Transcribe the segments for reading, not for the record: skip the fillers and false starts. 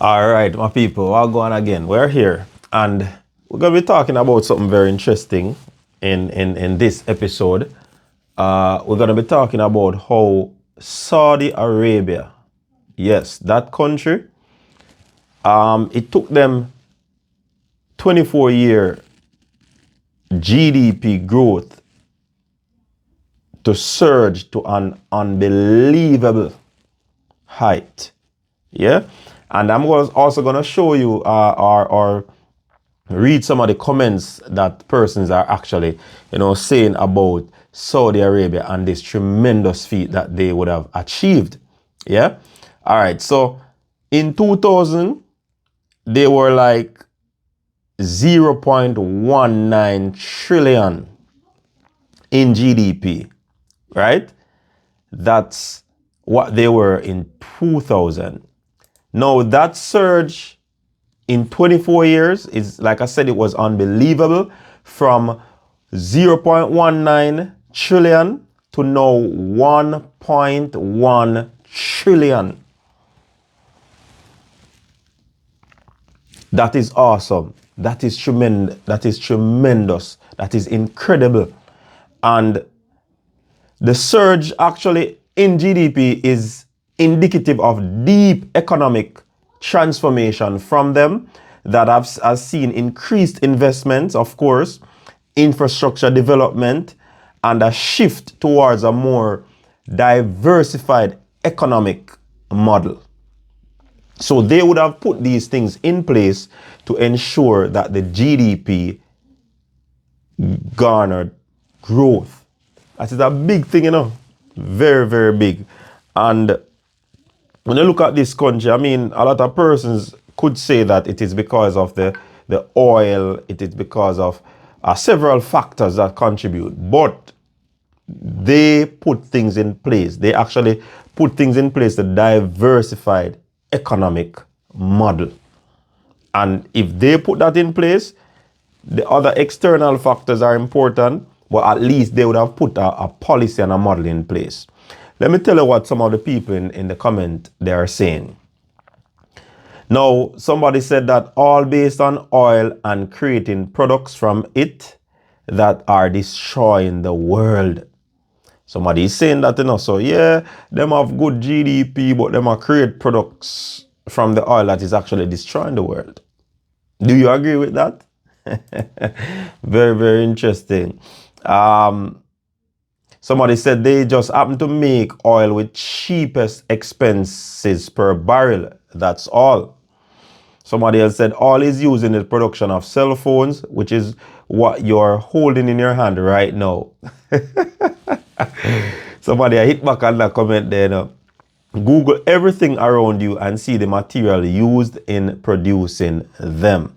All right, my people, we're going again. We're here and we're going to be talking about something very interesting in this episode. We're going to be talking about how Saudi Arabia, yes, that country, it took them 24-year GDP growth to surge to an unbelievable height. Yeah. And I'm also going to show you or read some of the comments that persons are actually, saying about Saudi Arabia and this tremendous feat that they would have achieved. Yeah. All right. So in 2000, they were like 0.19 trillion in GDP, right? That's what they were in 2000. Now that surge in 24 years is, like I said, it was unbelievable, from 0.19 trillion to now 1.1 trillion. That is awesome. That is tremendous. That is tremendous. That is incredible. And the surge actually in GDP is indicative of deep economic transformation from them that has seen increased investments, of course, infrastructure development, and a shift towards a more diversified economic model. So they would have put these things in place to ensure that the GDP garnered growth. That is a big thing, very, very big. And when you look at this country, I mean, a lot of persons could say that it is because of the oil, it is because of several factors that contribute, but they put things in place. They actually put things in place, the diversified economic model. And if they put that in place, the other external factors are important, but at least they would have put a policy and a model in place. Let me tell you what some of the people in the comment they are saying. Now, somebody said that all based on oil and creating products from it that are destroying the world. Somebody is saying that, so yeah, them have good GDP, but them are create products from the oil that is actually destroying the world. Do you agree with that? Very, very interesting. Somebody said they just happen to make oil with cheapest expenses per barrel. That's all. Somebody else said oil is used in the production of cell phones, which is what you're holding in your hand right now. Somebody hit back on that comment there. Google everything around you and see the material used in producing them.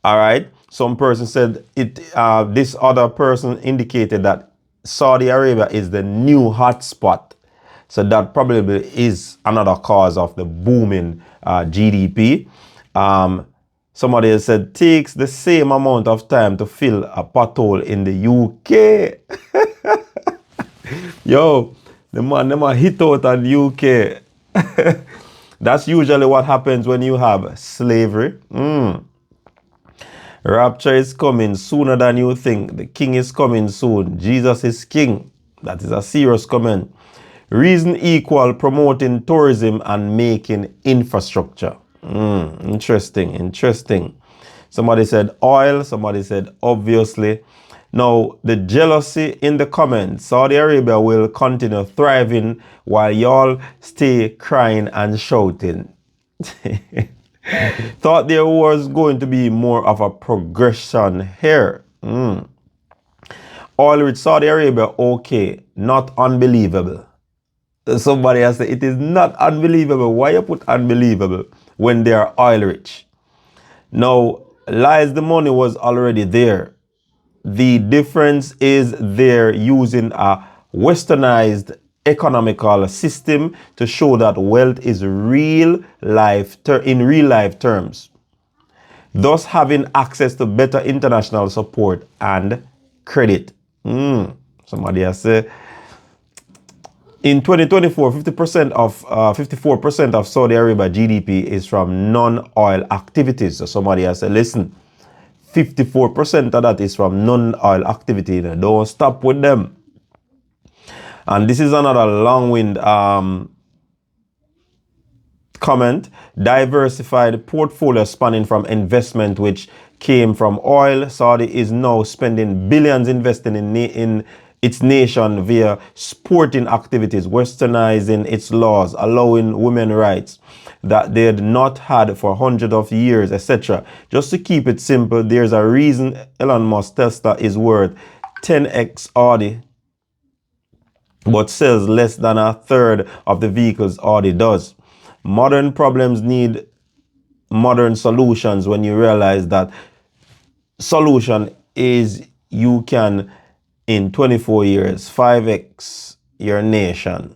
All right. Some person said it. This other person indicated that Saudi Arabia is the new hotspot. So that probably is another cause of the booming GDP. Somebody else said takes the same amount of time to fill a pothole in the UK. Yo, the man hit out on the UK. That's usually what happens when you have slavery. Rapture is coming sooner than you think. The king is coming soon. Jesus is king. That is a serious comment. Reason equal promoting tourism and making infrastructure. Interesting. Somebody said oil. Somebody said obviously. Now, the jealousy in the comments. Saudi Arabia will continue thriving while y'all stay crying and shouting. Thought there was going to be more of a progression here. Oil rich Saudi Arabia, okay, not unbelievable. Somebody has said it is not unbelievable. Why you put unbelievable when they are oil rich? Now, lies the money was already there. The difference is they're using a westernized economical system to show that wealth is real life in real life terms, thus having access to better international support and credit. Somebody has said In 2024, 54% of Saudi Arabia GDP is from non-oil activities. So somebody has said, listen, 54% of that is from non-oil activity. Don't stop with them. And this is another long-wind comment. Diversified portfolio spanning from investment which came from oil. Saudi is now spending billions investing in its nation via sporting activities, westernizing its laws, allowing women rights that they had not had for hundreds of years, etc. Just to keep it simple, there's a reason Elon Musk Tesla is worth 10x Audi, but sells less than a third of the vehicles Audi does. Modern problems need modern solutions. When you realize that solution is you can in 24 years 5x your nation.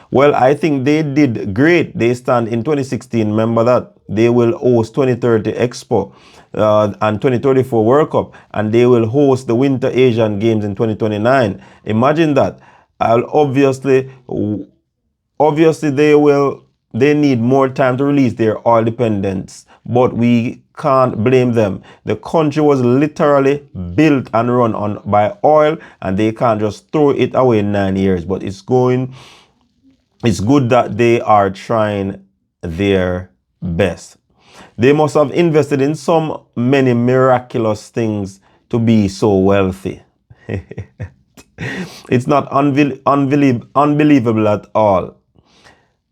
Well, I think they did great. They stand in 2016. Remember that they will host 2030 Expo and 2034 World Cup, and they will host the Winter Asian Games in 2029. Imagine that. Obviously they need more time to release their oil dependence, but we can't blame them. The country was literally built and run on by oil, and they can't just throw it away in 9 years. But it's good that they are trying their best. They must have invested in so many miraculous things to be so wealthy. It's not unbelievable at all.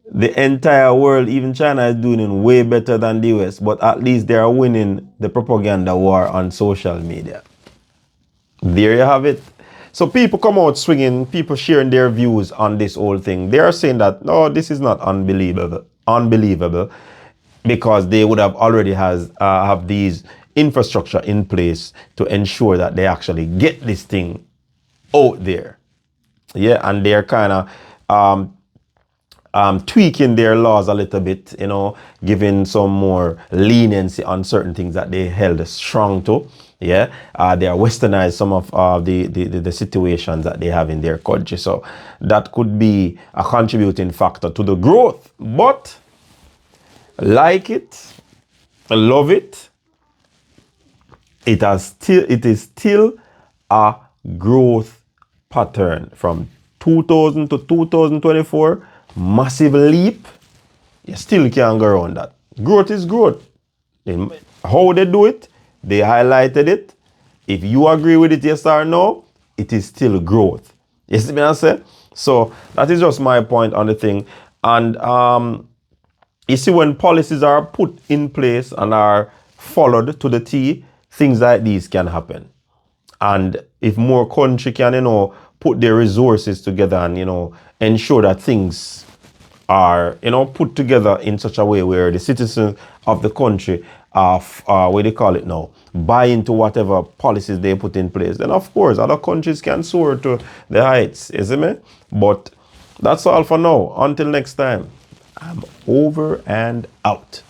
The entire world, even China, is doing it way better than the US, but at least they are winning the propaganda war on social media. There you have it. So people come out swinging, people sharing their views on this whole thing. They are saying that, no, this is not unbelievable, because they would have already have these infrastructure in place to ensure that they actually get this thing out there. Yeah, and they're kind of tweaking their laws a little bit, you know, giving some more leniency on certain things that they held strong to. Yeah, they are westernized some of the situations that they have in their country. So that could be a contributing factor to the growth. But like it, love it, it is still a growth pattern from 2000 to 2024. Massive leap. You still can't go around that. Growth is growth. How they do it, they highlighted it. If you agree with it, yes or no, it is still growth. You see what I say? So that is just my point on the thing. And you see, when policies are put in place and are followed to the T, things like these can happen. And if more country can, you know, put their resources together and, you know, ensure that things are, you know, put together in such a way where the citizens of the country are, what do you call it now, buy into whatever policies they put in place, then of course other countries can soar to the heights, isn't it? But that's all for now. Until next time, I'm over and out.